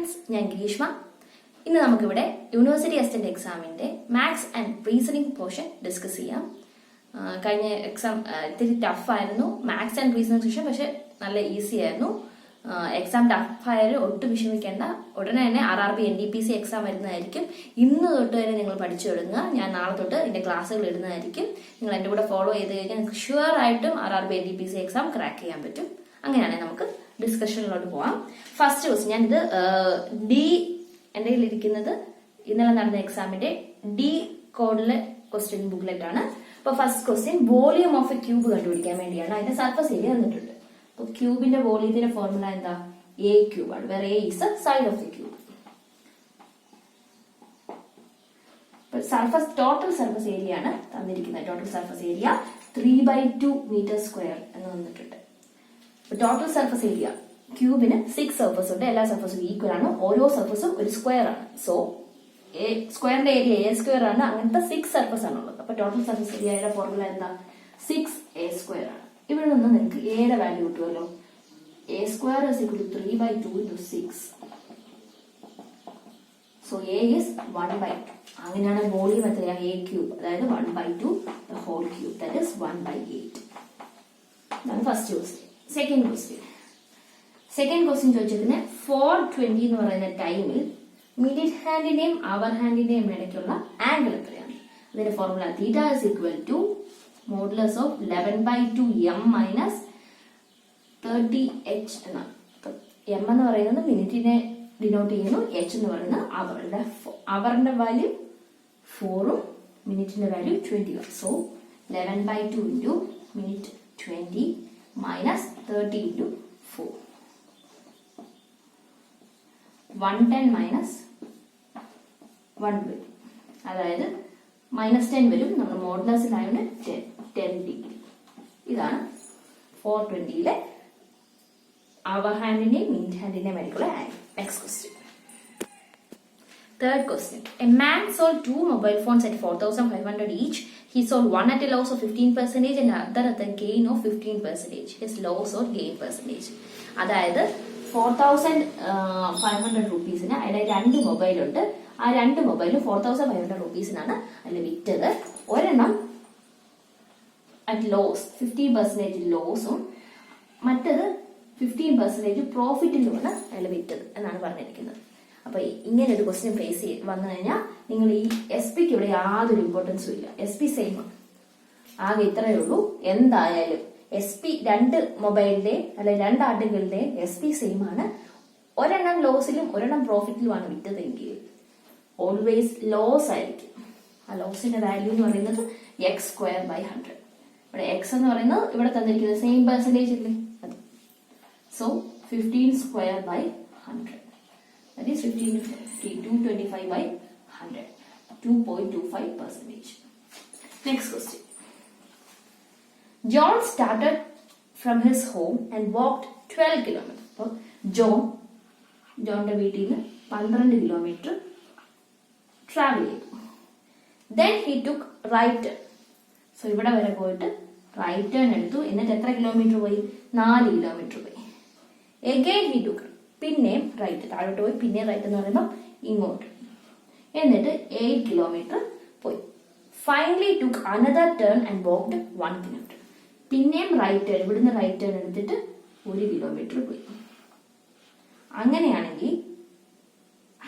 Friends, ഞാൻ ഗ്രീഷ്മ. ഇന്ന് നമുക്കിവിടെ യൂണിവേഴ്സിറ്റി അസിസ്റ്റന്റ് എക്സാമിന്റെ maths and reasoning portion discuss ചെയ്യാം. കഴിഞ്ഞ എക്സാം ഇത്തിരി ടഫായിരുന്നു, മാത്സ് ആൻഡ് റീസണിംഗ് സെക്ഷൻ, പക്ഷെ നല്ല ഈസി ആയിരുന്നു. എക്സാം ടഫായാലും ഒട്ടും വിഷമിക്കേണ്ട. ഉടനെ തന്നെ RRB NDPC എക്സാം വരുന്നതായിരിക്കും. ഇന്ന് തൊട്ട് തന്നെ നിങ്ങൾ പഠിച്ചു തുടങ്ങുക. ഞാൻ നാളെ തൊട്ട് എന്റെ ക്ലാസ്സുകൾ ഇടുന്നതായിരിക്കും. നിങ്ങൾ എന്റെ കൂടെ ഫോളോ ചെയ്ത് കഴിഞ്ഞാൽ നിങ്ങൾക്ക് ഷുവർ ആയിട്ടും RRB NDPC എക്സാം ക്രാക്ക് ചെയ്യാൻ പറ്റും. അങ്ങനെയാണെങ്കിൽ നമുക്ക് ഡിസ്കഷനിലോട്ട് പോവാം. ഫസ്റ്റ് ക്വസ്റ്റ്യൻ, ഞാനിത് എന്റെ കയ്യിലിരിക്കുന്നത് ഇന്നലെ നടന്ന എക്സാമിന്റെ ഡി കോഡിലെ ക്വസ്റ്റ്യൻ ബുക്ക്ലെറ്റ് ആണ്. അപ്പൊ first question, volume of a cube കണ്ടുപിടിക്കാൻ വേണ്ടിയാണ്. അതിന്റെ സർഫസ് ഏരിയ തന്നിട്ടുണ്ട്. അപ്പൊ ക്യൂബിന്റെ വോളിയത്തിന്റെ ഫോർമുല എന്താ? എ ക്യൂബ് ആണ്. വേറെ a is a side of the cube. Surface total surface area ആണ് തന്നിരിക്കുന്നത്. Total surface area 3/2 meter square എന്ന് വന്നിട്ടുണ്ട്. ടോട്ടൽ സർഫസ് ഏരിയ ക്യൂബിന് 6 സർഫസ് ഉണ്ട്. എല്ലാ സർഫസും ഈക്വൽ ആണ്. ഓരോ സർഫസും ഒരു സ്ക്വയർ ആണ്. സോ സ്ക്വയറിന്റെ ഏരിയ എ സ്ക്വയർ ആണ്. അങ്ങനത്തെ 6 സർഫസ് ആണുള്ളത്. അപ്പൊ ടോട്ടൽ സർഫസ് ഏരിയയുടെ ഫോർമുല എന്താ? 6a² ആണ്. ഇവിടെ നിന്ന് നിങ്ങൾക്ക് എയുടെ വാല്യൂ കിട്ടുമല്ലോ. a² is equal to 3/2 into 6. So a is 1/2. അങ്ങനെയാണ് വോളിയം എത്രയാ? a ക്യൂബ്, അതായത് 1/2 the whole cube, that is 1/8. ഇതാണ് ഫസ്റ്റ് ക്വസ്റ്റ്യൻ. സെക്കൻഡ് ക്വസ്റ്റ്യൻ ചോദിച്ചതിന് 4:20 എന്ന് പറയുന്ന ടൈമിൽ മിനിറ്റ് ഹാൻഡിന്റെയും അവർ ഹാൻഡിന്റെയും ഇടയ്ക്കുള്ള ആംഗിൾ എത്രയാണ്? അതിന്റെ formula theta is equal to modulus of 11/2 m minus 30h എന്നാണ്. m എന്ന് പറയുന്നത് മിനിറ്റിനെ ഡിനോട്ട് ചെയ്യുന്നു, h എന്ന് പറയുന്നത് അവറിന്റെ വാല്യൂ 4ഉം മിനിറ്റിന്റെ value 20. So 11/2 into minute 20 minus 30 into 4. 110 minus 1 വരും, അതായത് -10 വരും. നമ്മൾ മോഡുലസിലായതുകൊണ്ട് 10 ഡിഗ്രി. ഇതാണ് 420യിലെ അവർ ഹാൻഡിന്റെയും മിനിറ്റ് ഹാൻഡിന്റെയും ഇടയ്ക്കുള്ള angle. Next question. Third question. A man sold 2 mobile phones at 4,500 each. He sold one at a loss of 15% and other at a gain of 15%. His loss or gain percentage. അതായത് 4,500 റുപ്പീസിന് അയാളുടെ 2 mobile ഉണ്ട്. ആ 2 മൊബൈലും 4,500 റുപ്പീസിനാണ് അതിൽ വിറ്റത്. ഒരെണ്ണം at loss, 15% ലോസും മറ്റത് 15% പ്രോഫിറ്റിലുമാണ് അയാൾ വിറ്റത് എന്നാണ് പറഞ്ഞിരിക്കുന്നത്. അപ്പൊ ഇങ്ങനെ ഒരു ക്വസ്റ്റ്യൻ ഫേസ് വന്നു കഴിഞ്ഞാൽ നിങ്ങൾ ഈ SP ഇവിടെ യാതൊരു ഇമ്പോർട്ടൻസും ഇല്ല. SP സെയിം ആണ്, ആകെ ഇത്രയേ ഉള്ളൂ. എന്തായാലും SP 2 മൊബൈലിന്റെ അല്ലെ 2 ആർട്ടിക്കിളിന്റെ SP സെയിം ആണ്. ഒരെണ്ണം ലോസിലും ഒരെണ്ണം പ്രോഫിറ്റിലുമാണ് വിറ്റതെങ്കിൽ ഓൾവേസ് ലോസ് ആയിരിക്കും. ആ ലോസിന്റെ വാല്യൂ എന്ന് പറയുന്നത് x²/100. ഇവിടെ x എന്ന് പറയുന്നത് ഇവിടെ തന്നിരിക്കുന്നത് സെയിം പെർസെന്റേജ് ഇല്ലേ, അത്. So 15²/100. That is 225/100, 2.25%. Next question. John started from his home and walked 12 kilometers. So, John's വീട്ടിൽ നിന്ന് 12 കിലോമീറ്റർ ട്രാവൽ ചെയ്തു. Then he took right turn. So, ഇവിടെ വരെ പോയിട്ട് റൈറ്റ് ടേൺ എടുത്തു. എന്നിട്ട് എത്ര കിലോമീറ്റർ പോയി? 4 കിലോമീറ്റർ പോയി. Again he took, പിന്നെയും റൈറ്റ്, താഴോട്ട് പോയി, പിന്നെ റൈറ്റ് എന്ന് പറയുമ്പോൾ ഇങ്ങോട്ട്, എന്നിട്ട് 8 കിലോമീറ്റർ പോയി. Finally took another turn and walked 1 kilometre. പിന്നെയും റൈറ്റ് ടേൺ, ഇവിടുന്ന് റൈറ്റ് ടേൺ എടുത്തിട്ട് 1 കിലോമീറ്റർ പോയി. അങ്ങനെയാണെങ്കിൽ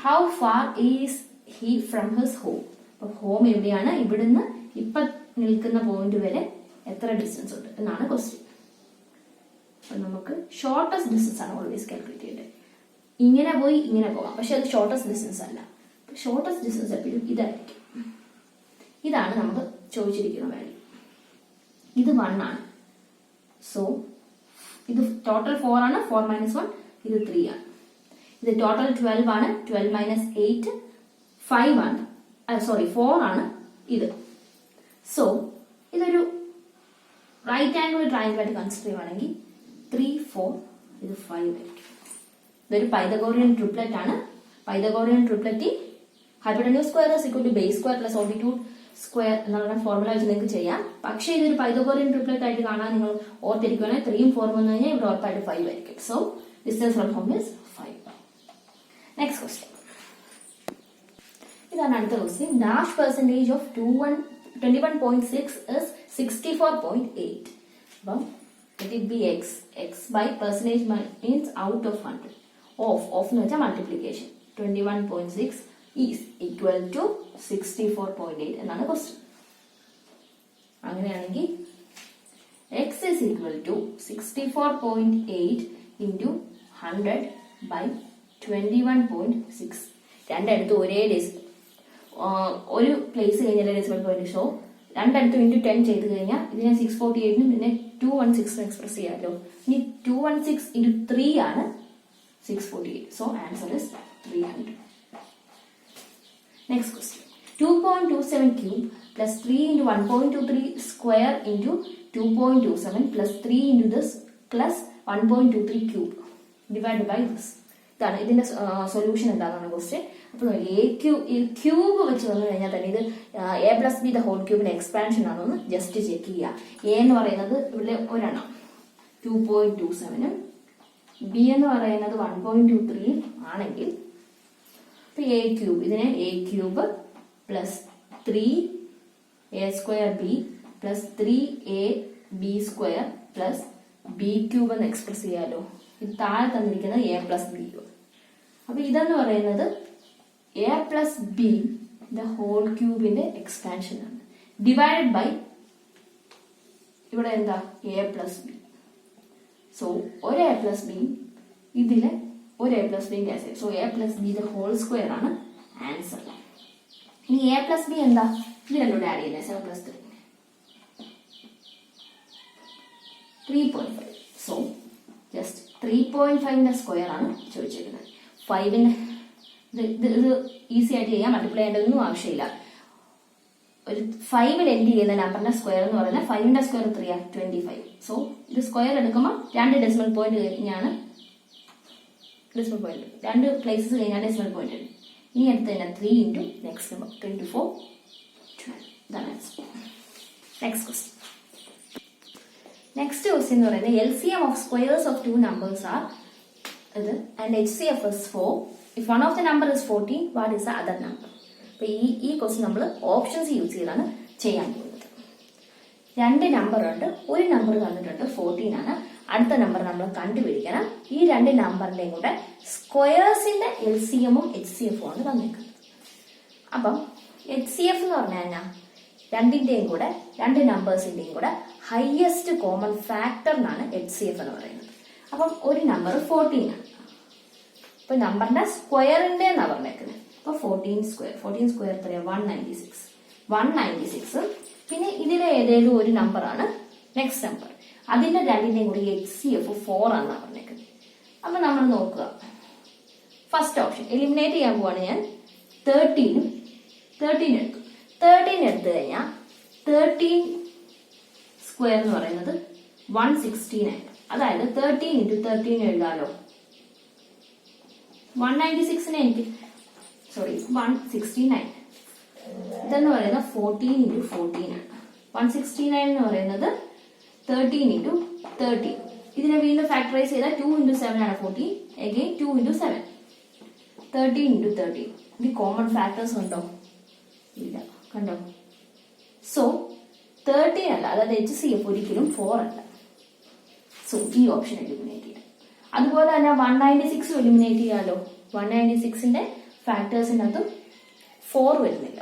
how far is he from his home? അപ്പൊ ഹോം എവിടെയാണ്? ഇവിടുന്ന് ഇപ്പൊ നിൽക്കുന്ന പോയിന്റ് വരെ എത്ര ഡിസ്റ്റൻസ് ഉണ്ട് എന്നാണ് ക്വസ്റ്റ്യൻ. അപ്പൊ നമുക്ക് ഷോർട്ടസ്റ്റ് ഡിസ്റ്റൻസ് ആണ് ഓൾവേസ് കാൽക്കുലേറ്റ് ചെയ്യേണ്ടത്. ഇങ്ങനെ പോയി ഇങ്ങനെ പോകാം, പക്ഷെ അത് ഷോർട്ടസ്റ്റ് ഡിസ്റ്റൻസ് അല്ല. ഷോർട്ടസ്റ്റ് ഡിസ്റ്റൻസ് എപ്പോഴും ഇതായിരിക്കും. ഇതാണ് നമുക്ക് ചോദിച്ചിരിക്കുന്ന വാല്യൂ. ഇത് 1 ആണ്. സോ ഇത് ടോട്ടൽ 4 ആണ്. 4 - 1 ഇത് 3 ആണ്. ഇത് ടോട്ടൽ 12 ആണ്. 12 - 8 5 ആണ്. 4 ആണ് ഇത്. സോ ഇതൊരു റൈറ്റ് ആംഗിൾ ട്രയാങ്കിൾ ആയിട്ട് കൺസിഡർ ചെയ്യുവാണെങ്കിൽ 3, 4 ഇത് 5 ആയിരിക്കും. ഇതൊരു പൈതഗോറിയൻ ട്രിപ്ലറ്റ് ആണ്. Pythagorean triplet hypotenuse square is equal to base square plus altitude square എന്നുള്ള ഫോർമുല വെച്ച് നിങ്ങൾക്ക് ചെയ്യാം. പക്ഷേ ഇതൊരു പൈതഗോറിയൻ ട്രിപ്ലറ്റ് ആയിട്ട് കാണാൻ നിങ്ങൾ ഓർത്തിരിക്കുകയാണെങ്കിൽ 3ഉം 4ഉം വന്നു കഴിഞ്ഞാൽ ഇവിടെ ഉറപ്പായിട്ട് 5 ആയിരിക്കും. So distance from home is 5. Next question. ഇതാണ് അടുത്ത question. Dash percentage of 21.6 is 64.8. അപ്പം let it be x. x by percentage means out of 100. Of എന്ന് വെച്ചാൽ മൾട്ടിപ്ലിക്കേഷൻ. 21.6 is equal to 64.8 എന്നാണ് ക്വസ്റ്റ്യൻ. അങ്ങനെയാണെങ്കിൽ x is equal to 64.8 into 100 by 21.6. രണ്ടടുത്ത് ഒരേ ഒരു place കഴിഞ്ഞാൽ ഡെസിമൽ പോയിന്റ്. സോ രണ്ടടുത്ത് ഇൻറ്റു 10 ചെയ്ത് കഴിഞ്ഞാൽ ഇതിനെ 648 പിന്നെ 216 എക്സ്പ്രസ് ചെയ്യാമല്ലോ. ഇനി 216 into 3 ആണ് 648. So answer is 300. Next question. 2.27 cube plus 3 into 1.23 square into 2.27 plus 3 into this plus 1.23 cube divided by this. ഇതാണ് ഇതിന്റെ സൊല്യൂഷൻ എന്താണെന്നാണ് ക്വസ്റ്റ്യൻ. അപ്പൊ ക്യൂബ് വെച്ച് വന്നു കഴിഞ്ഞാൽ തന്നെ ഇത് a plus B the whole ക്യൂബിന്റെ എക്സ്പാൻഷൻ ആണെന്ന് ജസ്റ്റ് ചെക്ക് ചെയ്യുക. എ എന്ന് പറയുന്നത് ഇവിടെ ഒരെണ്ണം 2.27 ബി എന്ന് പറയുന്നത് 1.23 ആണെങ്കിൽ എ ക്യൂബ് ഇതിനെ A cube plus 3 a square B plus 3 b square plus B cube എന്ന് എക്സ്പ്രസ് ചെയ്യാലോ. ഇത് താഴെ തന്നിരിക്കുന്നത് എ പ്ലസ് ബി. അപ്പൊ ഇതെന്ന് പറയുന്നത് A plus B the whole ക്യൂബിന്റെ എക്സ്പാൻഷൻ ആണ് ഡിവൈഡഡ് ബൈ ഇവിടെ എന്താ എ പ്ലസ് ബി. സോ ഒരു എ പ്ലസ് ബി ഇതിലെ ഒരു A plus B cancel. So A plus B the whole square ആണ് ആൻസർ. ഇനി എ പ്ലസ് ബി എന്താ? ഇത് രണ്ടുകൂടെ ആഡ് ചെയ്യുന്നത് 7 plus 3 3.5. സോ ജസ്റ്റ് 3.5 സ്ക്വയർ ആണ് ചോദിച്ചിരിക്കുന്നത്. 5 ഇത് ഈസി ആയിട്ട് ചെയ്യാം, മൾട്ടിപ്ലൈ ചെയ്യേണ്ടതൊന്നും ആവശ്യമില്ല. ഒരു 5 എൻഡ് ചെയ്യുന്ന നമ്പറിന്റെ സ്ക്വയർ എന്ന് പറയുന്നത് 5 സ്ക്വയർ 3 25. സോ ഇത് സ്ക്വയർ എടുക്കുമ്പോൾ 2 ഡെസിമൽ പോയിന്റ് കഴിഞ്ഞാണ് ഡെസിമൽ പോയിന്റ് 2 പ്ലേസസ് കഴിഞ്ഞാൽ ഡെസിമൽ പോയിന്റ്. ഇനി അടുത്ത് തന്നെ 3 into നെക്സ്റ്റ് നമ്പർ 3 into 4 12. ഇതാണ് answer. Next question. Next question എന്ന് പറയുന്നത് LCM of squares of two numbers are ഇത് and HCF is 4. If one of the number is 14, what is the other number? അപ്പൊ ഈ question നമ്മൾ options use ചെയ്താണ് ചെയ്യാൻ പോകുന്നത്. 2 നമ്പർ ഉണ്ട്, ഒരു നമ്പർ തന്നിട്ടുണ്ട് 14 ആണ്. അടുത്ത നമ്പർ നമ്മൾ കണ്ടുപിടിക്കണം. ഈ 2 നമ്പറിന്റെയും കൂടെ സ്ക്വയേഴ്സിന്റെ LCMഉം HCFഉം ആണ് തന്നിരിക്കുന്നത്. അപ്പം HCF എന്ന് പറഞ്ഞാൽ എന്നാ? രണ്ടിന്റെയും കൂടെ 2 നമ്പേഴ്സിന്റെയും കൂടെ ഹയസ്റ്റ് കോമൺ ഫാക്ടർ എന്നാണ് HCF എന്ന് പറയുന്നത്. അപ്പം ഒരു നമ്പർ 14 ആണ്. അപ്പൊ നമ്പറിന്റെ സ്ക്വയറിന്റെ എന്നാ പറഞ്ഞേക്കുന്നത്. അപ്പൊ 14 സ്ക്വയർ 196. പിന്നെ ഇതിലെ ഏതെങ്കിലും ഒരു നമ്പർ ആണ് നെക്സ്റ്റ് നമ്പർ. അതിന്റെ രണ്ടിന്റെയും കൂടി HCF 4 ആണെന്നാ പറഞ്ഞേക്കുന്നത്. അപ്പൊ നമ്മൾ നോക്കുക. ഫസ്റ്റ് ഓപ്ഷൻ എലിമിനേറ്റ് ചെയ്യാൻ പോവാണ് ഞാൻ. 13 എടുത്തു. 13 എടുത്തു കഴിഞ്ഞാൽ 13 സ്ക്വയർ എന്ന് പറയുന്നത് 169. അതായത് 13 into 13 എഴുതാലോ. 196 എനിക്ക് 169. ഇതെന്ന് പറയുന്നത് 14 into 14 ആണ്. 169 എന്ന് പറയുന്നത് 13 into 13. ഇതിനെ വീണ്ടും ഫാക്ടറൈസ് ചെയ്താൽ 2 into 7 ആണ് 14. Again 2 into 7. 13 into 13. ഇത് കോമൺ ഫാക്ടേഴ്സ് ഉണ്ടോ? ഇല്ല. കണ്ടോ? സോ 13 അല്ല, അതായത് HCF ഒരിക്കലും 4 അല്ല. സോ ഈ ഓപ്ഷൻ എലിമിനേറ്റ് ചെയ്യാം. അതുപോലെ തന്നെ 196 എലിമിനേറ്റ് ചെയ്യാലോ. 196ന്റെ ഫാക്ടേഴ്സിന്റെ അകത്തും 4 വരുന്നില്ല.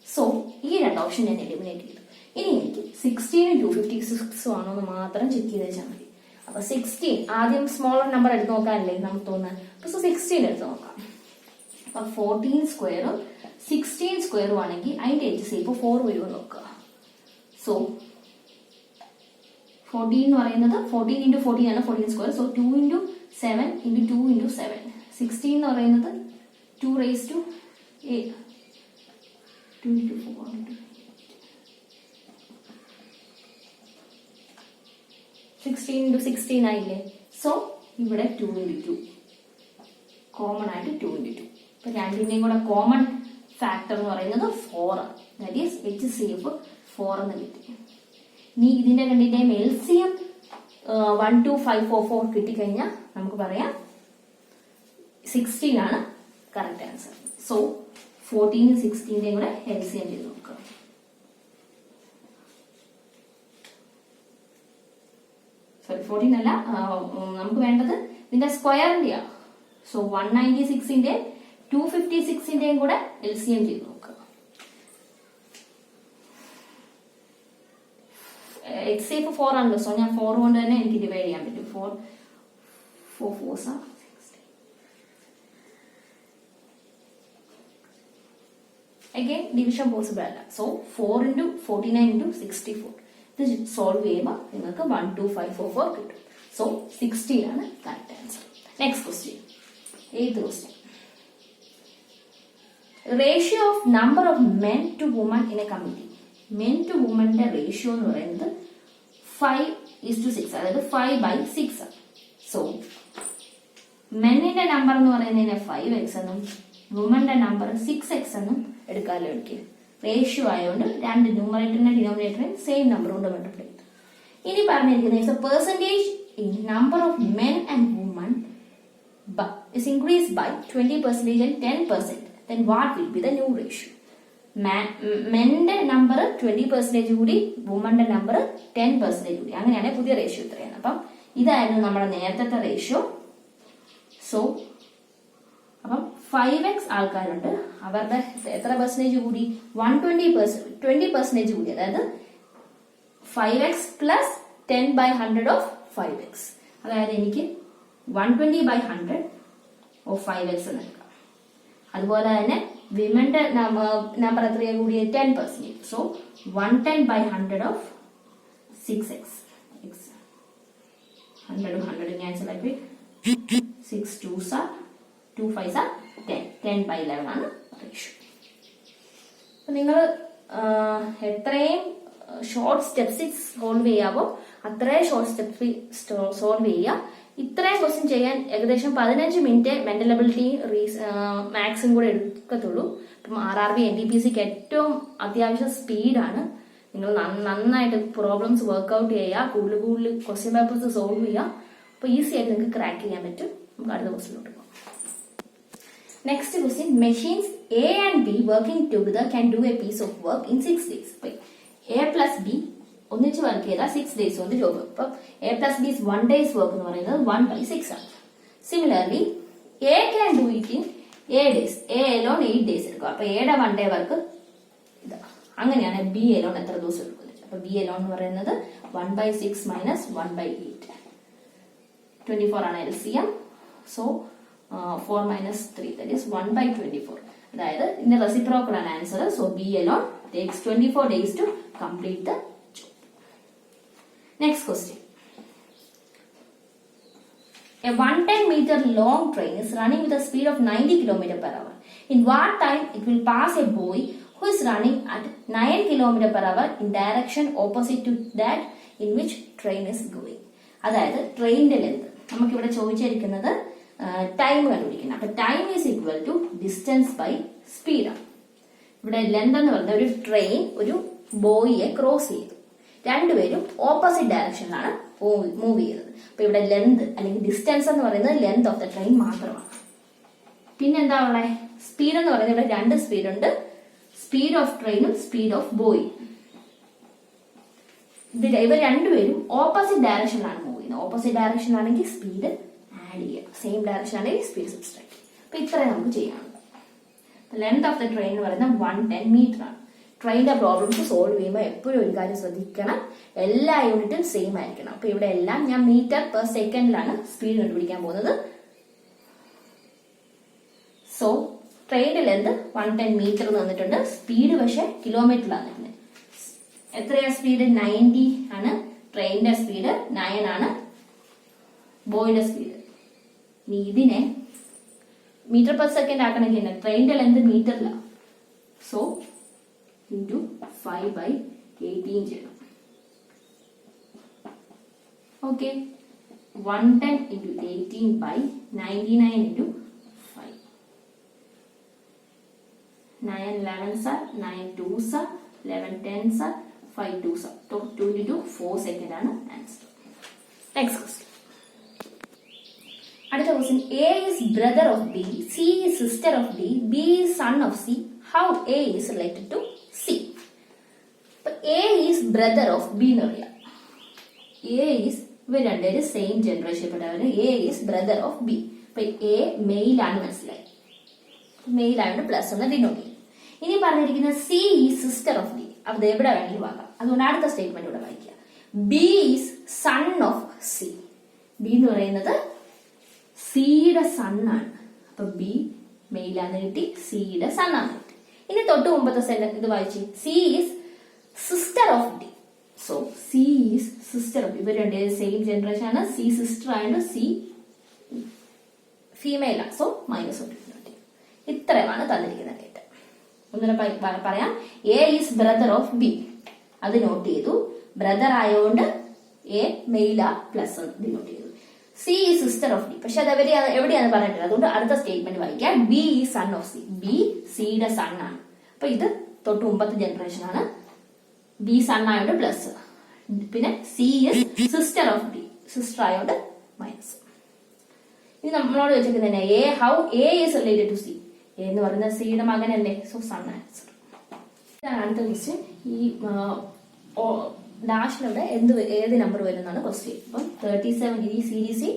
സോ ഈ 2 ഓപ്ഷൻ ഞാൻ എലിമിനേറ്റ് ചെയ്തു. ഇനി എനിക്ക് 16 256 ആണോ എന്ന് മാത്രം ചെക്ക് ചെയ്ത് വെച്ചാൽ മതി. അപ്പൊ 16 ആദ്യം സ്മോളർ നമ്പർ എടുത്ത് നോക്കാനല്ലേ നമുക്ക് തോന്നുന്നത്. അപ്പൊ 16 എടുത്ത് നോക്കാം. അപ്പൊ 14 സ്ക്വയറും 16 സ്ക്വയറും ആണെങ്കിൽ അതിന്റെ HCF 4 വരുമെന്ന് നോക്കുക. സോ 14 എന്ന് പറയുന്നത് 14 into 14 ആണ് 14 square. So 2 into 7 into 2 into 7. 16 എന്ന് പറയുന്നത് 2 raised to 8. 2 into 4 into 16 into 16 ആയില്ലേ. സോ ഇവിടെ 2 into 2 കോമൺ ആയിട്ട് 2 into 2. അപ്പൊ രണ്ടിന്റെയും കൂടെ കോമൺ ഫാക്ടർ എന്ന് പറയുന്നത് 4 ആണ്. ദാറ്റ് ഈസ് HCF 4 എന്ന് കിട്ടി. ഇനി ഇതിന്റെ രണ്ടിന്റെയും LCM 12544 കിട്ടിക്കഴിഞ്ഞാൽ നമുക്ക് പറയാം 16 ആണ് കറക്റ്റ് ആൻസർ. സോ 14 16 കൂടെ LCM ചെയ്ത് നോക്കുക. സോറി 14 അല്ല, നമുക്ക് വേണ്ടത് ഇതിന്റെ സ്ക്വയറിന്റെയാ. സോ 196 256 കൂടെ LCM ചെയ്ത് നോക്കുക. XC 4 ആണല്ലോ, സോ ഞാൻ 4 കൊണ്ട് തന്നെ എനിക്ക് ഡിവൈഡ് ചെയ്യാൻ പറ്റും. 4 4 4 again division possible അല്ല. സോ 4 into 49 into 64 ഇത് സോൾവ് ചെയ്യുമ്പോൾ നിങ്ങൾക്ക് 12544 കിട്ടും. സോ 16 ആണ് correct answer. Next question, 8th question. Ratio of number of men to woman in a committee. Men to വുമന്റെ റേഷ്യോ എന്ന് പറയുന്നത് 5:6, അതായത് 5/6 ആണ്. സോ മെന്നിന്റെ നമ്പർ എന്ന് പറയുന്നതിനെ 5x എന്നും വുമന്റെ നമ്പർ 6x എന്നും എടുക്കാമല്ലോ. എനിക്ക് റേഷ്യോ ആയതുകൊണ്ട് രണ്ട് ന്യൂമറേറ്ററിനെ ഡിനോമിനേറ്ററിനെ സെയിം നമ്പർ കൊണ്ട് മൾട്ടിപ്ലൈ ചെയ്തു. ഇനി പറഞ്ഞിരിക്കുന്നത് percentage in number of men and woman is increased by 20% and 10%. Then what will be the new ratio? മെന്റെ നമ്പർ 20% കൂടി വുമന്റെ നമ്പർ 10% കൂടി, അങ്ങനെയാണ് പുതിയ റേഷ്യോ ഇത്രയാണ്. അപ്പം ഇതായിരുന്നു നമ്മുടെ നേരത്തെ റേഷ്യോ. സോ അപ്പം 5x ആൾക്കാരുണ്ട്, അവരുടെ എത്ര പെർസെന്റേജ് കൂടി? 20% കൂടി, അതായത് 5x പ്ലസ് 10/100 ഓഫ് 5x, അതായത് എനിക്ക് 120/100 ഓഫ് 5x എന്ന് എടുക്കാം. അതുപോലെ തന്നെ വിമന്റെ നമ്പർ എത്രയാ കൂടിയ? 10%. So 110/100 of 6x. 100 ക്യാൻസൽ ആയി 6 2s are 2 5s are 10. 10/11 ആണ് റേഷ്യോ. നിങ്ങൾ എത്രയും ഷോർട്ട് സ്റ്റെപ്സ് സോൾവ് ചെയ്യാവോ അത്രയും ഷോർട്ട് സ്റ്റെപ്സ് സോൾവ് ചെയ്യുക. ഇത്രയും ക്വസ്റ്റ്യൻ ചെയ്യാൻ ഏകദേശം 15 മിനിറ്റ് മെന്റൽ എബിലിറ്റി മാത്സും കൂടെ എടുക്കത്തുള്ളൂ. ഇപ്പം RRB NTPCക്ക് ഏറ്റവും അത്യാവശ്യം സ്പീഡാണ്. നിങ്ങൾ നന്നായിട്ട് പ്രോബ്ലംസ് വർക്ക്ഔട്ട് ചെയ്യുക, കൂടുതൽ ക്വസ്റ്റ്യൻ പേപ്പേഴ്സ് സോൾവ് ചെയ്യുക. അപ്പോൾ ഈസി ആയിട്ട് നിങ്ങൾക്ക് ക്രാക്ക് ചെയ്യാൻ പറ്റും. നമുക്ക് അടുത്ത ക്വസ്റ്റ്യനിലോട്ട് പോകാം. Next question, machines A and B working together can do a piece of work in 6 days. A plus B ഒന്നിച്ച് വർക്ക് ചെയ്താൽ 6 days കൊണ്ട് ജോബ്. ഇപ്പൊ A plus B is 1 day's work എന്ന് പറയുന്നത് 1/6 ആണ്. Similarly A can do it in 8 days. A alone 8 days എടുക്കും. അപ്പൊ Aയുടെ 1 day work ഇതാ. അങ്ങനെയാണ് B alone എത്ര ദിവസം എടുക്കുന്നത്. അപ്പൊ B alone എന്ന് പറയുന്നത് 1/6 മൈനസ് 1/8. 24 ആണ് LCM. So 4 minus 3, that is 1/24. അതായത് ഇതിന്റെ റെസിപ്രോക്കൽ ആണ് answer. So B alone takes 24 days to complete the job. Next question. A 110-meter long train is running with a speed of 90 km/h. In what time it will pass a boy who is running at 9 km/h in direction opposite to that in which train is going? അതായത് ട്രെയിനിന്റെ length നമുക്കിവിടെ ചോദിച്ചിരിക്കുന്നത് time കണ്ടുപിടിക്കണം. അപ്പൊ time is equal to distance by സ്പീഡാണ്. ഇവിടെ length എന്ന് പറയുന്നത് ഒരു ട്രെയിൻ ഒരു ബോയിയെ ക്രോസ് ചെയ്തു, രണ്ടുപേരും ഓപ്പോസിറ്റ് ഡയറക്ഷനിലാണ് മൂവ് ചെയ്തത്. അപ്പൊ ഇവിടെ ലെന്ത് അല്ലെങ്കിൽ ഡിസ്റ്റൻസ് എന്ന് പറയുന്നത് ലെന്ത് ഓഫ് ദ ട്രെയിൻ മാത്രമാണ്. പിന്നെന്താ ഉള്ളത്? സ്പീഡ് എന്ന് പറയുന്നത് ഇവിടെ രണ്ട് സ്പീഡ് ഉണ്ട്, സ്പീഡ് ഓഫ് ട്രെയിനും സ്പീഡ് ഓഫ് ബോയി. ഇവർ രണ്ടുപേരും ഓപ്പോസിറ്റ് ഡയറക്ഷനിലാണ് മൂവ് ചെയ്യുന്നത്. ഓപ്പോസിറ്റ് ഡയറക്ഷൻ ആണെങ്കിൽ സ്പീഡ് ആഡ് ചെയ്യുക, സെയിം ഡയറക്ഷൻ ആണെങ്കിൽ സ്പീഡ് സബ്സ്ട്രാക്ട് ചെയ്യുക. അപ്പൊ ഇത്രയും നമുക്ക് ചെയ്യാനുണ്ട്. ലെങ്ത് ഓഫ് ദ ട്രെയിൻ എന്ന് പറയുന്നത് 110 മീറ്റർ ആണ്. ട്രെയിനിന്റെ പ്രോബ്ലംസ് സോൾവ് ചെയ്യുമ്പോൾ എപ്പോഴും ഒരു കാര്യം ശ്രദ്ധിക്കണം, എല്ലാ യൂണിറ്റും സെയിം ആയിരിക്കണം. അപ്പൊ ഇവിടെ എല്ലാം ഞാൻ മീറ്റർ പെർ സെക്കൻഡിലാണ് സ്പീഡ് കണ്ടുപിടിക്കാൻ പോകുന്നത്. സോ ട്രെയിനിന്റെ ലെങ്ത് 110 മീറ്റർ തന്നിട്ടുണ്ട്, സ്പീഡ് പക്ഷെ കിലോമീറ്ററിലാണ് തന്നിട്ടുണ്ട്. എത്രയാ സ്പീഡ്? 90 ആണ് ട്രെയിനിന്റെ സ്പീഡ്, 9 ആണ് ബോയിയുടെ സ്പീഡ്. ഇനി ഇതിനെ മീറ്റർ പെർ സെക്കൻഡ് ആക്കണമെങ്കിൽ ട്രെയിനിന്റെ ലെങ്ത് മീറ്ററിലാണ്. സോ ഇൻറ്റു 5/18 ചെയ്യണം. Okay, 110 into 18/99 into 5. 9 11s are 9 2s are 11 10s are 5 2s are. 22 4 second ആണ് ആൻസർ. Next question. അടുത്ത അടുത്ത question, A is brother of B, C is sister of D, B is son of C, how A is related to C. A is brother of B എന്ന് പറയാം. A is, ഇവർ രണ്ടുപേരും same generation പെട്ടവര്. A is brother of B. അപ്പൊ A മെയിലാണ്, മനസ്സിലായി. മെയിലാണ് plus ഒന്ന് ഡിനോട്ട് ചെയ്യും. ഇനി പറഞ്ഞിരിക്കുന്ന C is sister of D. അത് എവിടെ വേണമെങ്കിലും ആകാം. അതുകൊണ്ട് അടുത്ത സ്റ്റേറ്റ്മെന്റ് ഇവിടെ വായിക്കുക. B is son of C. B എന്ന് പറയുന്നത് സിയുടെ സണ്ണാണ്. അപ്പൊ ബി മെയിലാന്ന് കിട്ടി, സിയുടെ സണ്ണാന്ന് കിട്ടി. ഇനി തൊട്ട് മുമ്പത്തെ സെന്റൻസ് ഇത് വായിച്ചു. C is sister of D. So C is sister of, ഇവർ രണ്ടുപേരും സെയിം ജനറേഷൻ ആണ്. സി സിസ്റ്റർ ആയതുകൊണ്ട് സി ഫീമെയിൽ ആണ്. സോ -1. ഇത്രയുമാണ് തന്നിരിക്കുന്ന ഡേറ്റ. ഒന്നിനെ പറയാം. A is brother of B, അത് നോട്ട് ചെയ്തു. ബ്രദർ ആയതുകൊണ്ട് എ മെയില പ്ലസ് ഡിനോട്ട് ചെയ്തു. C is sister of D, പക്ഷെ അത് എവിടെയാണ് പറഞ്ഞിട്ടുള്ളത്. അതുകൊണ്ട് അടുത്ത സ്റ്റേറ്റ്മെന്റ് വായിക്കാം. B is son of C. B സിയുടെ സൺ ആണ്. അപ്പൊ ഇത് തൊട്ട് മുമ്പത്തെ ജനറേഷൻ ആണ്. ബി സൺ ആയതുകൊണ്ട് പ്ലസ്, പിന്നെ C is sister of D, sister ആയതുകൊണ്ട് മൈനസ്. ഇനി നമ്മളോട് വെച്ചിരിക്കുന്നത് A, how A is related to C. A എന്ന് പറയുന്നത് സിയുടെ മകനല്ലേ. So son answer. ഇതാണ് അടുത്ത ക്വസ്റ്റ്യൻ. ഈ ഡാഷിലൂടെ ഏത് നമ്പർ വരുന്നതാണ് ക്വസ്റ്റ്യൻ. അപ്പം 37, ഈ സീരീസ്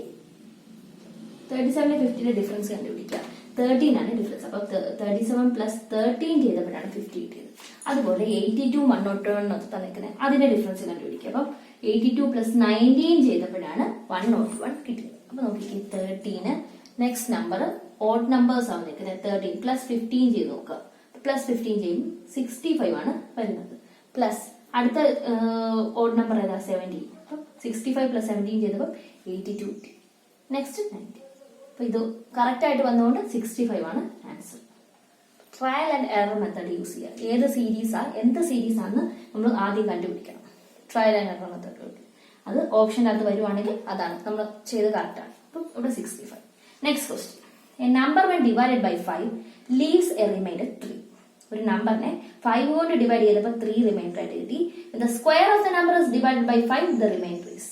37 50 ഡിഫറൻസ് കണ്ടുപിടിക്കുക. 13 ആണ് ഡിഫറൻസ്. അപ്പൊ 37 പ്ലസ് 13 ചെയ്തപ്പോഴാണ് 50 കിട്ടിയത്. അതുപോലെ 82 101 തന്നിരിക്കുന്നത്, അതിന്റെ ഡിഫറൻസ് കണ്ടുപിടിക്കുക. അപ്പം 82 പ്ലസ് 19 ചെയ്തപ്പോഴാണ് 101 കിട്ടിയത്. അപ്പൊ നോക്കിക്കേ, 13 നെക്സ്റ്റ് നമ്പർ ഓഡ് നമ്പേഴ്സ് ആണ് നിൽക്കുന്നത്. 13 പ്ലസ് 15 ചെയ്ത് നോക്കുക. പ്ലസ് 15 ചെയ്യും 65 ആണ് വരുന്നത്. പ്ലസ് അടുത്ത ഓഡ് നമ്പർ ഏതാ? 17. അപ്പൊ 65 പ്ലസ് 17 ചെയ്തപ്പോൾ 82 കിട്ടി. നെക്സ്റ്റ് 90. അപ്പൊ ഇത് കറക്റ്റ് ആയിട്ട് വന്നുകൊണ്ട് 65 ആണ് answer. Trial and error method use ചെയ്യുക. ഏത് സീരീസാ, എന്ത് സീരീസ് ആണെന്ന് നമ്മൾ ആദ്യം കണ്ടുപിടിക്കണം. ട്രയൽ ആൻഡ് എറർ മെത്തേഡ് അത് ഓപ്ഷനകത്ത് വരുവാണെങ്കിൽ അതാണ് നമ്മൾ ചെയ്ത് കറക്റ്റ് ആണ്. അപ്പൊ ഇവിടെ 65. Next question. A number when divided by 5 leaves a remainder 3. ഒരു നമ്പറിനെ 5 കൊണ്ട് ഡിവൈഡ് ചെയ്തപ്പോൾ 3 റിമൈൻഡർ ആയിട്ട് കിട്ടി. The square of the number is divided by 5, the remainder is.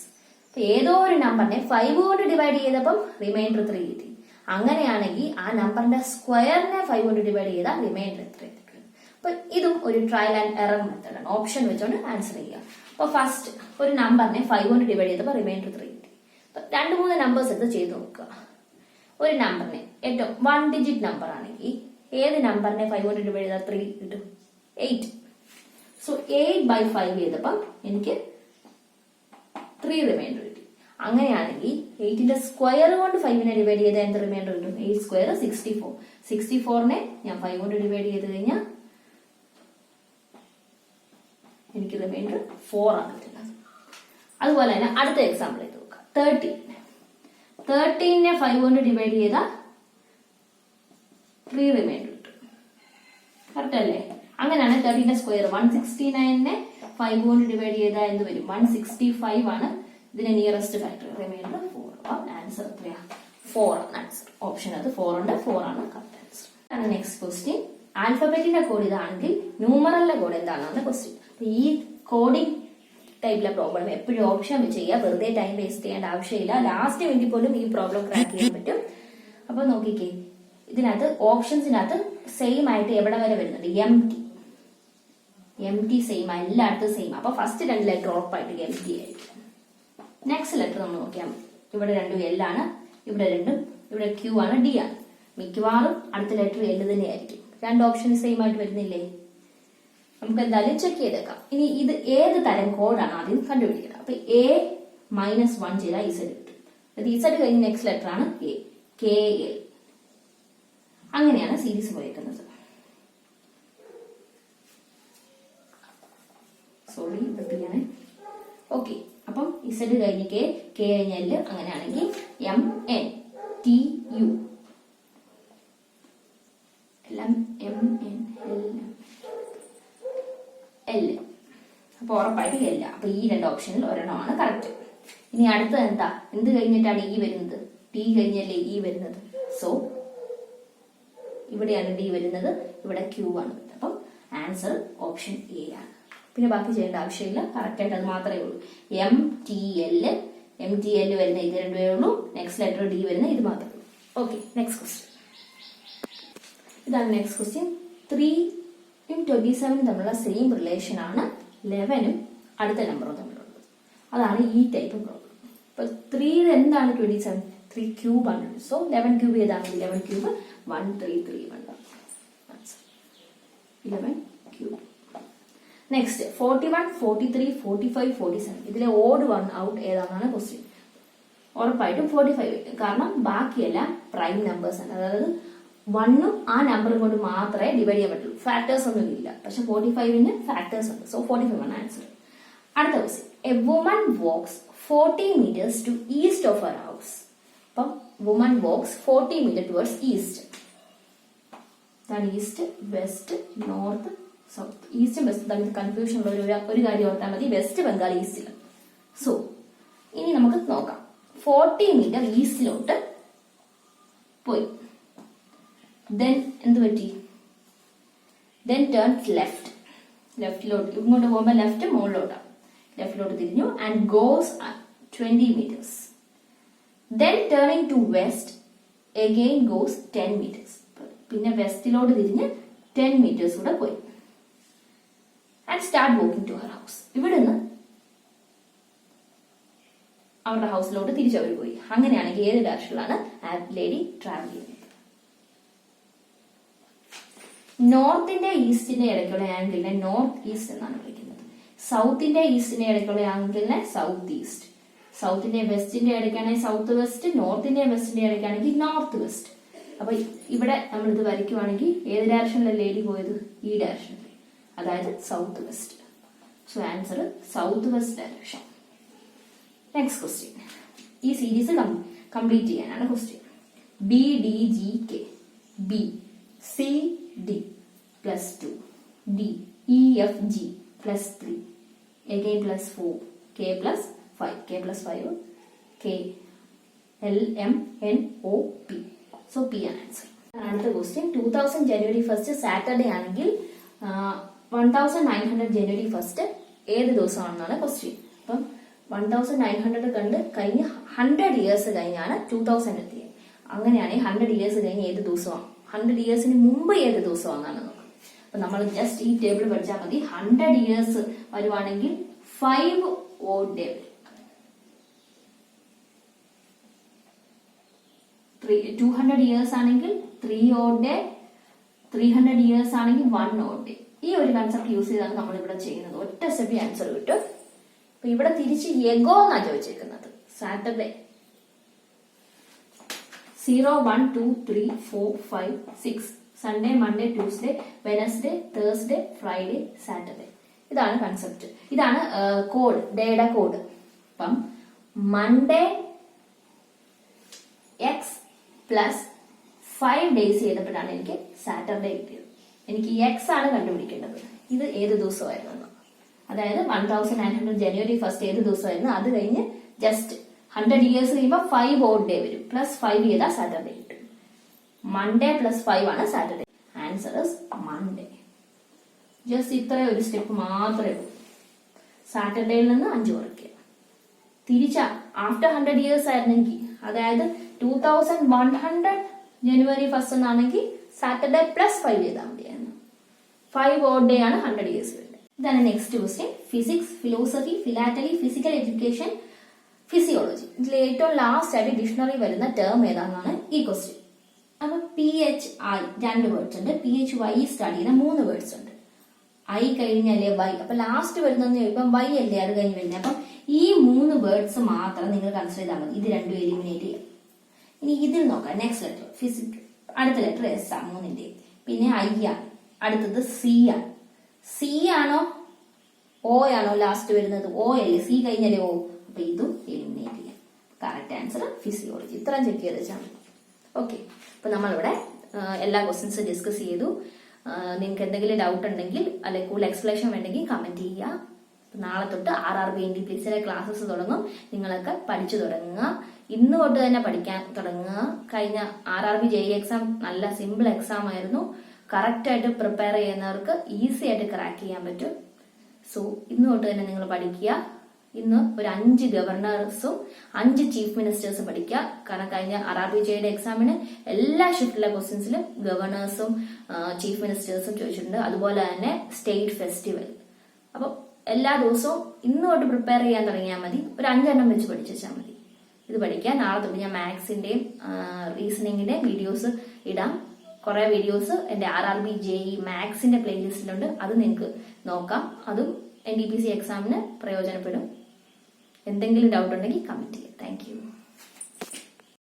ഏതോ ഒരു നമ്പറിനെ 5 കൊണ്ട് ഡിവൈഡ് ചെയ്തപ്പം റിമൈൻഡർ 3 കിട്ടി. അങ്ങനെയാണെങ്കിൽ ആ നമ്പറിന്റെ സ്ക്വയറിനെ 5 കൊണ്ട് ഡിവൈഡ് ചെയ്താൽ റിമൈൻഡർ 3 കിട്ടും. അപ്പൊ ഇതും ഒരു ട്രയൽ ആൻഡ് എറർ മെത്തേഡാണ്. ഓപ്ഷൻ വെച്ചോണ്ട് ആൻസർ ചെയ്യുക. അപ്പൊ ഫസ്റ്റ് ഒരു നമ്പറിനെ 5 കൊണ്ട് ഡിവൈഡ് ചെയ്തപ്പോൾ റിമൈൻഡർ 3 കിട്ടി. അപ്പൊ 2-3 നമ്പേഴ്സ് എടുത്ത് ചെയ്ത് നോക്കുക. ഒരു നമ്പറിനെ ഏറ്റവും 1 ഡിജിറ്റ് നമ്പർ ആണെങ്കിൽ ഏത് നമ്പറിനെ 5 കൊണ്ട് ഡിവൈഡ് ചെയ്താൽ 3 കിട്ടും? 8. സോ 8/5 ചെയ്തപ്പം എനിക്ക് 3 റിമൈൻഡർ കിട്ടി. അങ്ങനെയാണെങ്കിൽ 8ന്റെ സ്ക്വയർ കൊണ്ട് 5നെ ഡിവൈഡ് ചെയ്താൽ എന്ത് റിമൈൻഡർ കിട്ടും? 8 സ്ക്വയർ 64. 64നെ ഞാൻ 5 കൊണ്ട് ഡിവൈഡ് ചെയ്ത് കഴിഞ്ഞാൽ എനിക്ക് റിമൈൻഡർ 4 ആണ് കിട്ടുന്നത്. അതുപോലെ തന്നെ അടുത്ത എക്സാമ്പിൾ ചെയ്ത് നോക്കാം. 13നെ 5 കൊണ്ട് ഡിവൈഡ് ചെയ്താൽ 3 റിമൈൻഡർ കിട്ടും. കറക്റ്റ് അല്ലേ? അങ്ങനെയാണ് 13ന്റെ സ്ക്വയർ 169നെ 5 കൊണ്ട് ഡിവൈഡ് ചെയ്താൽ എന്ത് വരും? 165 ആണ് ഇതിന്റെ നിയറസ്റ്റ് ഫാക്ടർ. റിമൈൻഡർ 4. അപ്പം ആൻസർ എത്രയാ? 4 ആണ് ആൻസർ. ഓപ്ഷൻ അത് 4 ഉണ്ട്. 4 ആണ് കറക്റ്റ് ആൻസർ. Next question. ആൽഫബറ്റിന്റെ കോഡ് ഇതാണെങ്കിൽ ന്യൂമറലിന്റെ കോഡ് എന്താണെന്ന് ക്വസ്റ്റ്യൻ. ഈ കോഡിംഗ് ടൈപ്പിലെ പ്രോബ്ലം എപ്പോഴും ഓപ്ഷൻ വെച്ച് ചെയ്യുക. വെറുതെ ടൈം വേസ്റ്റ് ചെയ്യേണ്ട ആവശ്യമില്ല. ലാസ്റ്റ് വേണ്ടി പോലും ഈ പ്രോബ്ലം ക്രാക്ക് ചെയ്യാൻ പറ്റും. അപ്പൊ നോക്കിക്കേ, ഇതിനകത്ത് ഓപ്ഷൻസിനകത്ത് സെയിം ആയിട്ട് എവിടെ വരെ വരുന്നുണ്ട്? എം ടി സെയിം, എല്ലായിടത്തും സെയിം. അപ്പൊ ഫസ്റ്റ് 2 ലെറ്റർ ഉറപ്പായിട്ട് എം ടി ആയിരിക്കും. നെക്സ്റ്റ് ലെറ്റർ നമ്മൾ നോക്കിയാൽ ഇവിടെ 2 എൽ ആണ്, ഇവിടെ 2, ഇവിടെ ക്യൂ ആണ്, ഡി ആണ്. മിക്കവാറും അടുത്ത ലെറ്റർ എൽ തന്നെയായിരിക്കും. 2 ഓപ്ഷൻ സെയിം ആയിട്ട് വരുന്നില്ലേ? നമുക്ക് എന്തായാലും ചെക്ക് ചെയ്തേക്കാം. ഇനി ഇത് ഏത് തരം കോഡാണ് ആദ്യം കണ്ടുപിടിക്കണം. അപ്പൊ A-1 ചെയ്താൽ ഇസഡ് കിട്ടും. ഇസഡ് കഴിഞ്ഞ് നെക്സ്റ്റ് ലെറ്റർ ആണ് എ, കെ എൽ. അങ്ങനെയാണ് സീരീസ് പോയേക്കുന്നത്. സോറി, ഇതൊക്കെയാണ്. ഓക്കെ, അപ്പം ഇസഡ് കഴിഞ്ഞ് കെ കഴിഞ്ഞ എൽ. അങ്ങനെയാണെങ്കിൽ MNTU എല്ലാം MNL. അപ്പൊ ഉറപ്പായിട്ട് എല്ല. അപ്പൊ ഈ 2 ഓപ്ഷനിൽ ഒരെണ്ണമാണ് കറക്റ്റ്. ഇനി അടുത്തത് എന്താ? എന്ത് കഴിഞ്ഞിട്ടാണ് ഇ വരുന്നത്? ടി കഴിഞ്ഞല്ലേ ഇ വരുന്നത്. സോ ഇവിടെയാണ് ഡി വരുന്നത്, ഇവിടെ ക്യൂ ആണ്. അപ്പം ആൻസർ ഓപ്ഷൻ എ ആണ്. പിന്നെ ബാക്കി ചെയ്യേണ്ട ആവശ്യമില്ല. കറക്റ്റ് ആയിട്ട് അത് മാത്രമേ ഉള്ളൂ. MTL MTL വരുന്ന ഇത് രണ്ടുപേ ഉള്ളൂ. നെക്സ്റ്റ് ലെറ്റർ D വരുന്ന ഇത് മാത്രമേ ഉള്ളൂ. Okay, next question. ഇതാണ് നെക്സ്റ്റ് ക്വസ്റ്റ്യൻ. 3 27 തമ്മിലുള്ള സെയിം റിലേഷൻ ആണ് 11 അടുത്ത നമ്പറും തമ്മിലുള്ളത്. അതാണ് ഈ ടൈപ്പ് പ്രോബ്ലം. ഇപ്പൊ 3 എന്താണ് 27? 3 ക്യൂബ് ആണ്. സോ 11 ക്യൂബ് ഏതാണ്? 11 ക്യൂബ് 1331. 11 ക്യൂബ്. നെക്സ്റ്റ് 41 43 45 47 ഇതിലെ ഓഡ് വൺ ഔട്ട് ഏതാണെന്നാണ് ക്വസ്റ്റ്യൻ. ഉറപ്പായിട്ടും 45 വരും. കാരണം ബാക്കിയെല്ലാം പ്രൈം നമ്പേഴ്സ് ആണ്. അതായത് 1ഉം ആ നമ്പറും കൊണ്ട് മാത്രമേ ഡിവൈഡ് ചെയ്യാൻ പറ്റുള്ളൂ. ഫാക്ടേഴ്സ് ഒന്നും ഇല്ല. പക്ഷെ 45ന് ഫാക്ടേഴ്സ് ഉണ്ട്. സോ 45 ആണ് ആൻസർ. അടുത്ത question. A woman walks 40 meters to east of her house. അപ്പം woman walks 40 meter towards east. East, west, north, south. ഈസ്റ്റും വെസ്റ്റ് തമ്മിൽ കൺഫ്യൂഷൻ ഉള്ള ഒരു കാര്യം ഓർത്താൽ മതി. വെസ്റ്റ് ബംഗാൾ ഈസ്റ്റിൽ. സോ ഇനി നമുക്ക് നോക്കാം. 40 meter ഈസ്റ്റിലോട്ട് പോയി. ദെൻ എന്ത് പറ്റി? Then turn left. ലെഫ്റ്റിലോട്ട് ഇങ്ങോട്ട് പോകുമ്പോൾ ലെഫ്റ്റ് മുകളിലോട്ടാണ്. ലെഫ്റ്റിലോട്ട് തിരിഞ്ഞു and goes 20 meters. Then turning to west again goes 10 meters. പിന്നെ വെസ്റ്റിലോട്ട് തിരിഞ്ഞ് 10 meters കൂടെ പോയി. And start walking to her house. ഇവിടുന്ന് അവരുടെ ഹൗസിലോട്ട് തിരിച്ചവർ പോയി. അങ്ങനെയാണെങ്കിൽ ഏത് ഡയറക്ഷനിലാണ് ആ ലേഡി ട്രാവൽ ചെയ്യുന്നത്? നോർത്തിന്റെ ഈസ്റ്റിന്റെ ഇടയ്ക്കുള്ള ആംഗിളിനെ നോർത്ത് ഈസ്റ്റ് എന്നാണ് വിളിക്കുന്നത്. സൗത്തിന്റെ ഈസ്റ്റിന്റെ ഇടയ്ക്കുള്ള ആംഗിളിനെ സൗത്ത് ഈസ്റ്റ്. സൗത്തിന്റെ വെസ്റ്റിന്റെ ഇടയ്ക്കാണെങ്കിൽ സൗത്ത് വെസ്റ്റ്. നോർത്തിന്റെ വെസ്റ്റിന്റെ ഇടയ്ക്കാണെങ്കിൽ നോർത്ത് വെസ്റ്റ്. അപ്പൊ ഇവിടെ നമ്മൾ ഇത് വരയ്ക്കുവാണെങ്കിൽ ഏത് ഡയറക്ഷനിലെ ലേഡി പോയത്? ഈ ഡയറക്ഷനിൽ, അതായത് south west. So answer south west direction. Next question. ഈ സീരീസ് കംപ്ലീറ്റ് ചെയ്യാനാണ് question. BDGK B CD +2 D EFG +3 again +4 K +5 K +5 K LMNOP. So P ആണ് ആൻസർ. അടുത്ത ക്വസ്റ്റ്യൻ. 2000 January 1st സാറ്റർഡേ ആണെങ്കിൽ 1900 January 1st ഏത് ദിവസമാണെന്നാണ് question. അപ്പം 1900 കണ്ട് കഴിഞ്ഞ് 100 years കഴിഞ്ഞാണ് 2000 എത്തിയത്. അങ്ങനെയാണെങ്കിൽ 100 years കഴിഞ്ഞ് ഏത് ദിവസമാണ്? 100 yearsന് മുമ്പ് ഏത് ദിവസമാണെന്നാണ് നോക്കുന്നത്. അപ്പൊ നമ്മൾ ജസ്റ്റ് ഈ ടേബിൾ പഠിച്ചാൽ മതി. 100 years വരുവാണെങ്കിൽ 5 odd day വരും. 200 years ആണെങ്കിൽ 3 odd day, 300 years ആണെങ്കിൽ 1 odd day. ഈ ഒരു കൺസെപ്റ്റ് യൂസ് ചെയ്താണ് നമ്മൾ ഇവിടെ ചെയ്യുന്നത്. ഒറ്റ സ്റ്റെപ്പിൽ ആൻസർ കിട്ടും. അപ്പൊ ഇവിടെ തിരിച്ച് എഗോ എന്നാണ് ചോദിച്ചേക്കുന്നത്. Saturday 0 1 2 3 4 5 6 Sunday, Monday, Tuesday, Wednesday, Thursday, Friday, Saturday. ഇതാണ് കൺസെപ്റ്റ്. ഇതാണ് കോഡ്, ഡേയുടെ കോഡ്. അപ്പം മൺഡേ എക്സ് പ്ലസ് 5 days ചെയ്തപ്പോഴാണ് എനിക്ക് സാറ്റർഡേ കിട്ടിയത്. എനിക്ക് എക്സ് ആണ് കണ്ടുപിടിക്കേണ്ടത്. ഇത് ഏത് ദിവസമായിരുന്നു? അതായത് 1900 January 1st ഏത് ദിവസമായിരുന്നു? അത് കഴിഞ്ഞ് ജസ്റ്റ് 100 years കഴിയുമ്പോൾ 5 odd day വരും. +5 ചെയ്താൽ സാറ്റർഡേ കിട്ടും. മൺഡേ +5 ആണ് Saturday. Answer is Monday. Just ഇത്ര ഒരു സ്റ്റെപ്പ് മാത്രമേ ഉള്ളൂ. സാറ്റർഡേയിൽ നിന്ന് 5 കുറയ്ക്കുക. തിരിച്ച ആഫ്റ്റർ 100 years ആയിരുന്നെങ്കിൽ, അതായത് 2100 January 1st എന്നാണെങ്കിൽ സാറ്റർഡേ +5 ചെയ്താൽ മതിയായിരുന്നു. 5 odd day ആണ് 100 years വരുന്നത്. ഇതാണ് next question. Physics, philosophy, philately, physical education, physiology. ഇതിൽ ഏറ്റവും ലാസ്റ്റ് ആയിട്ട് ഡിക്ഷണറി വരുന്ന ടേം ഏതാണെന്നാണ് ഈ ക്വസ്റ്റ്യൻ. അപ്പൊ PHI 2 വേർഡ്സ് ഉണ്ട്. PHY സ്റ്റാർട്ട് ചെയ്യുന്ന 3 വേർഡ്സ് ഉണ്ട്. I കഴിഞ്ഞാലേ Y. അപ്പൊ ലാസ്റ്റ് വരുന്നതെന്ന് ചോദിക്കുമ്പോൾ Y അല്ലേ അത് കഴിഞ്ഞ് വരുന്നത്. അപ്പം ഈ 3 വേർഡ്സ് മാത്രം നിങ്ങൾ കൺസിഡർ ചെയ്താൽ മതി. ഇത് രണ്ടും എലിമിനേറ്റ് ചെയ്യാം. ഇനി ഇതിൽ നോക്കാം. നെക്സ്റ്റ് ലെറ്റർ ഫിസിക്സ്, അടുത്ത ലെറ്റർ S ആണ് 3ന്റെ. പിന്നെ I ആണ്. അടുത്തത് C ആണ്. C ആണോ O ആണോ ലാസ്റ്റ് വരുന്നത്? O അല്ലേ. C കഴിഞ്ഞാലേ O. അപ്പൊ ഇതും എലിമിനേറ്റ് ചെയ്യാം. Correct answer physiology. ഇത്രയും ചെക്ക് ചെയ്ത് വെച്ചാൽ മതി. ഓക്കെ, അപ്പൊ നമ്മളിവിടെ എല്ലാ ക്വസ്റ്റ്യൻസും ഡിസ്കസ് ചെയ്തു. നിങ്ങൾക്ക് എന്തെങ്കിലും ഡൗട്ട് ഉണ്ടെങ്കിൽ അല്ലെങ്കിൽ കൂടുതൽ എക്സ്പ്ലനേഷൻ വേണ്ടെങ്കിൽ കമന്റ് ചെയ്യുക. നാളെ തൊട്ട് RRB NTPCയുടെ ക്ലാസ്സസ് തുടങ്ങും. നിങ്ങളൊക്കെ പഠിച്ചു തുടങ്ങുക. ഇന്ന് തൊട്ട് തന്നെ പഠിക്കാൻ തുടങ്ങുക. കഴിഞ്ഞ RRB JEE എക്സാം നല്ല സിമ്പിൾ എക്സാം ആയിരുന്നു. കറക്റ്റ് ആയിട്ട് പ്രിപ്പയർ ചെയ്യുന്നവർക്ക് ഈസി ആയിട്ട് ക്രാക്ക് ചെയ്യാൻ പറ്റും. സോ ഇന്ന് തൊട്ട് തന്നെ നിങ്ങൾ പഠിക്കുക. ഇന്ന് ഒരു 5 ഗവർണേഴ്സും 5 ചീഫ് മിനിസ്റ്റേഴ്സും പഠിക്കുക. കാരണം കഴിഞ്ഞ RRBJയുടെ എക്സാമിന് എല്ലാ ഷിഫ്റ്റിലെ ക്വസ്റ്റ്യൻസിലും ഗവർണേഴ്സും ചീഫ് മിനിസ്റ്റേഴ്സും ചോദിച്ചിട്ടുണ്ട്. അതുപോലെ തന്നെ സ്റ്റേറ്റ് ഫെസ്റ്റിവൽ. അപ്പൊ എല്ലാ ദിവസവും ഇന്ന് തൊട്ട് പ്രിപ്പയർ ചെയ്യാൻ തുടങ്ങിയാൽ മതി. ഒരു 5 എണ്ണം വെച്ച് പഠിച്ചു വെച്ചാൽ മതി. ഇത് പഠിക്കാൻ നാളെ തൊട്ട് ഞാൻ മാത്സിന്റെയും റീസണിങ്ങിന്റെയും വീഡിയോസ് ഇടാം. കുറെ വീഡിയോസ് എന്റെ RRB JEE മാത്സിന്റെ പ്ലേലിസ്റ്റിലുണ്ട്. അത് നിങ്ങൾക്ക് നോക്കാം. അതും NTPC എക്സാമിന് പ്രയോജനപ്പെടും. എന്തെങ്കിലും ഡൗട്ട് ഉണ്ടെങ്കിൽ കമന്റ് ചെയ്യാം. Thank you.